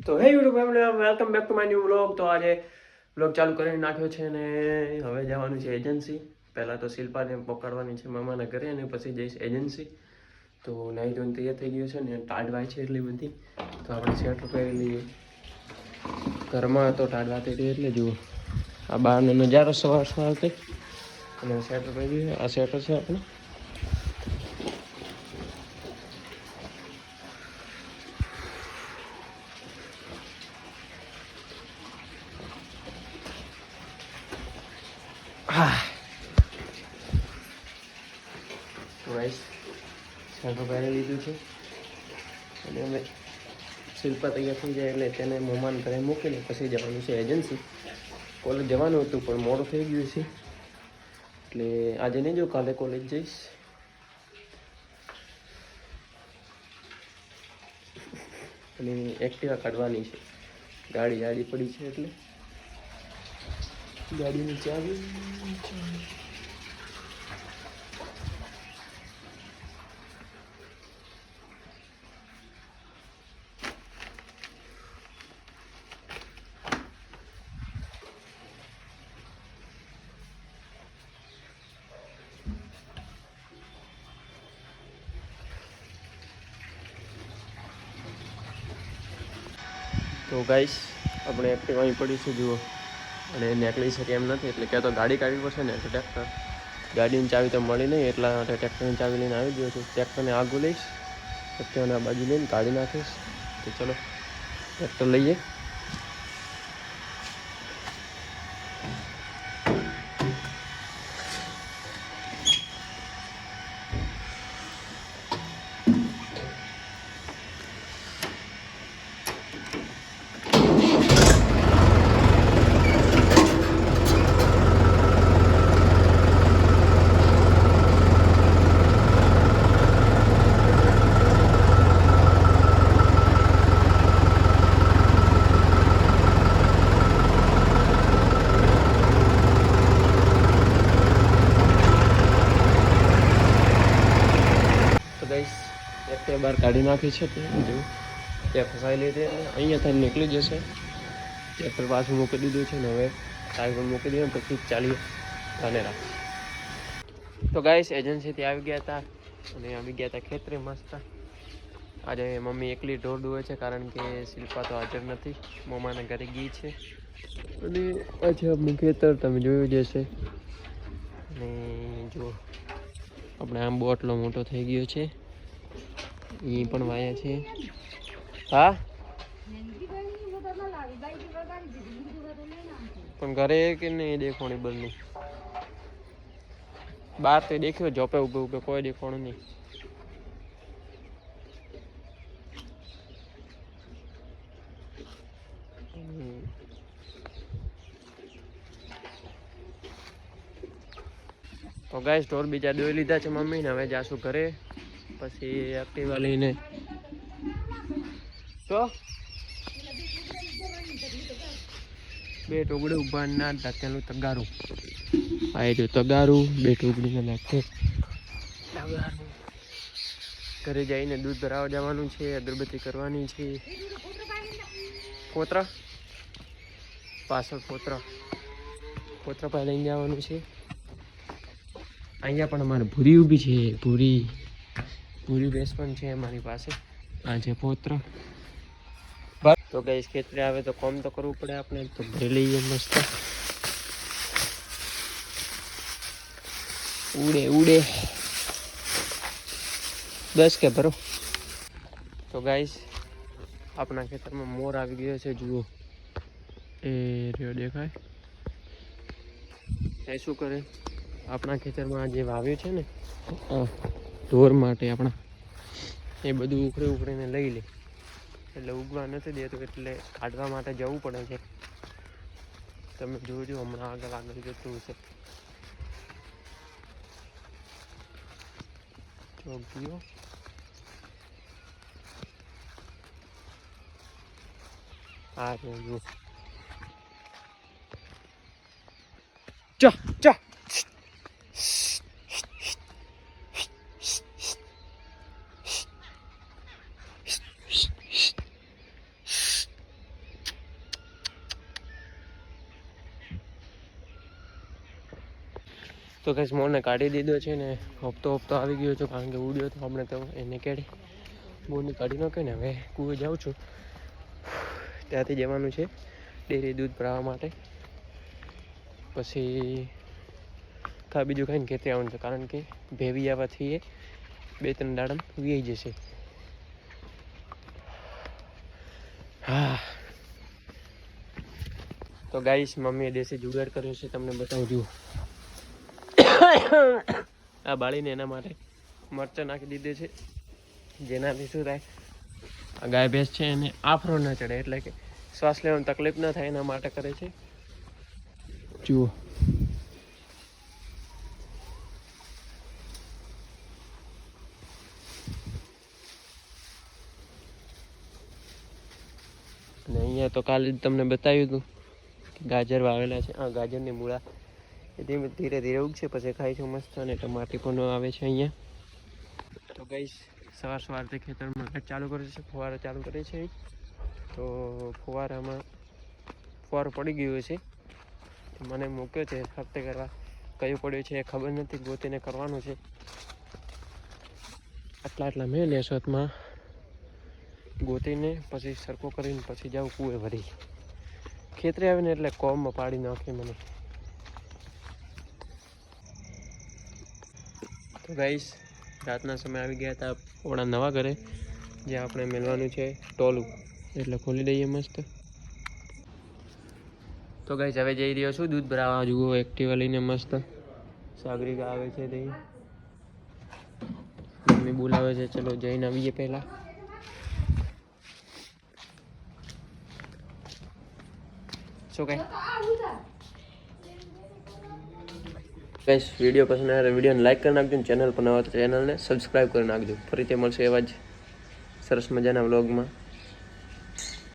તો હે YouTube family, welcome back to my new vlog. તો આજે વ્લોગ ચાલુ કરીને નાખ્યો છે ને હવે જવાનું છે એજન્સી. પહેલાં તો શિલ્પાને પકડવાની છે મામાના ઘરે અને પછી જઈશ એજન્સી. તો નાઈ ધોઈને તૈયાર થઈ ગયો છે ને ટાઢવાય છે એટલી બધી, તો આપણે સ્વેટર પહેરી લઈએ. ઘરમાં તો ટાઢવા થઈ એટલે જુઓ આ બહારનો નજારો સવાર સવારથી. અને સ્વેટર પહેરી, આ સ્વેટર છે આપણે. હા તો ગાઈસ સ્વેટર પહેરી લીધું છે અને અમે શિલ્પા તૈયાર થઈ જાય એટલે તેને મહેમાન ઘરે મૂકીને પછી જવાનું છે એજન્સી. કોલેજ જવાનું હતું પણ મોડું થઈ ગયું છે એટલે આજે નહીં જો કાલે કોલેજ જઈશ. અને એક્ટિવા કાઢવાની છે, ગાડી પડી છે એટલે ગાડીની ચાવી. તો ગાઈસ આપણે એક્ટિવા અહીં પડી છે જુઓ, અને નીકળી શકે એમ નથી એટલે ક્યાં તો ગાડી કાઢવી પડશે ને તો ટ્રેક્ટર. ગાડીની ચાવી તો મળી નહીં એટલા માટે ટ્રેક્ટરની ચાવી લઈને આવી ગયો છું. ટ્રેક્ટરને આગું લઈશ, એક્ટિવાને આ બાજુ લઈને કાઢી નાખીશ. તો ચલો ટ્રેક્ટર લઈએ. એક્ટિવા બહાર કાઢી નાખી છે તે જો ત્યાં ફસાઈ લીધી એટલે અહીંયા થઈને નીકળી જશે. ટ્રેક્ટર પાછું મૂકી દીધું છે ને હવે ટાયર પણ મૂકી દીધું પછી ચાલીએ ધાનેરા. તો ગાઈસ એજન્સીથી આવી ગયા હતા અને આવી ગયા હતા ખેતરે મસ્ત. આજે મમ્મી એકલી ઢોર દુવે છે કારણ કે શિલ્પા તો હાજર નથી, મમ્માના ઘરે ગઈ છે. અને પાછું આપણું ખેતર તમે જોયું જ હશે. અને જો આપણે આંબો આટલો મોટો થઈ ગયો છે, એ પણ વાયા છે. હા પણ ઘરે કે નહીં દેખોણી બરની બહાર તો દેખ્યો જોપે ઉભે કોઈ દેખવાનું નહીં. તો ગાઈસ ઢોર બીજા દોઈ લીધા છે મમ્મીને, હવે જાશું ઘરે પછી એક્ટિવા લઈને. તો બે ટોગડે ઉભા ના તેનું તગારું આ જો તગારું બે ટોગડીને નાખે. ઘરે જઈને દૂધ ભરાવા જવાનું છે, અગરબત્તી કરવાની છે. પોતરા પાછળ પોતરા પાસે લઈને જવાનું છે. અહીંયા પણ અમારે ભૂરી ઊભી છે, ભૂરી ભેંસ પણ છે અમારી પાસે. આ છે પોતરા. તો ગાઈસ ખેતરે આવે તો કોમ તો કરવું પડે આપણે, તો ભરી લઈએ મસ્ત. ઉડે 10 કે ભરો. તો ગાઈસ આપણા ખેતરમાં મોર આવી ગયો છે જુઓ, એ રહ્યો દેખાય. એ શું કરે આપણા ખેતરમાં જે વાવ્યું છે ને ઢોર માટે આપણા, એ બધું ઉખડીને લઈ લે એટલે ઉગવા નથી દેતું એટલે કાઢવા માટે જવું પડે છે. તમે જોજો હમણાં આગળ જતું હશે. ચોકીઓ આ જો ચા તો કઈ મોરને કાઢી દીધો છે ને હપ્તો આવી ગયો છે, કારણ કે ઉડ્યો તો હમણાં તો એને કેડી મોરને કાઢી નાખે ને. હવે કૂવે જાઉં છું, ત્યાંથી જવાનું છે ડેરી દૂધ ભરાવવા માટે. પછી બીજું ખાઈને ખેતરે આવવાનું છે, કારણ કે ભેવી આવવાથી એ 2-3 દાડામાં વી જશે. હા, તો ગાઈસ મમ્મીએ દેશી જુગાડ કર્યો છે, તમને બતાવું. જુઓ આ બાળીને એના માટે મરચાં નાખી દીધે છે, જેનાથી શું થાય, આ ગાય ભેંસ છે એને આફરો ના ચડે, એટલે કે શ્વાસ લેવાની તકલીફ ના થાય એના માટે કરે છે. જુઓ અને અહીંયા તો કાલે તમને બતાવ્યું હતું કે ગાજર વાવેલા છે. આ ગાજરની મૂળા એ ધીરે ધીરે ઉગશે, પછી ખાઈ છું મસ્ત. અને ટમાટી પણ આવે છે અહીંયા. તો ગાઈસ સવારથી ખેતરમાં ચાલુ કરે છે, ફુવારો ચાલુ કરે છે. તો ફુવારામાં ફુવારો પડી ગયો છે, મને મૂક્યો છે હપ્તે કરવા. કયું પડ્યું છે એ ખબર નથી, ગોતીને કરવાનું છે. આટલા મેં નેસોતમાં ગોતીને પછી સરખો કરીને પછી જાઉં કૂવે ભરી. ખેતરે આવીને એટલે કોમમાં પાડી નાખે મને. તો ગાઈસ રાતના સમય આવી ગયા હતા આપણા નવા ઘરે, જ્યાં આપણે મેળવાનું છે ટોલું, એટલે ખોલી દઈએ મસ્ત. તો ગાઈસ હવે જઈ રહ્યો છું દૂધ ભરાવા. જુઓ એક્ટિવા લઈને મસ્ત. સાગરિકા આવે છે તે મમ્મી બોલાવે છે, ચલો જઈને આવીએ પહેલા. શું કઈ ગાઈસ વિડીયો પસંદ આવે તો વિડીયોને લાઈક કરી નાખજો, ચેનલ પર નવા તો ચેનલને સબસ્ક્રાઈબ કરી નાખજો. ફરીથી મળશે એવા જ સરસ મજાના વ્લોગમાં.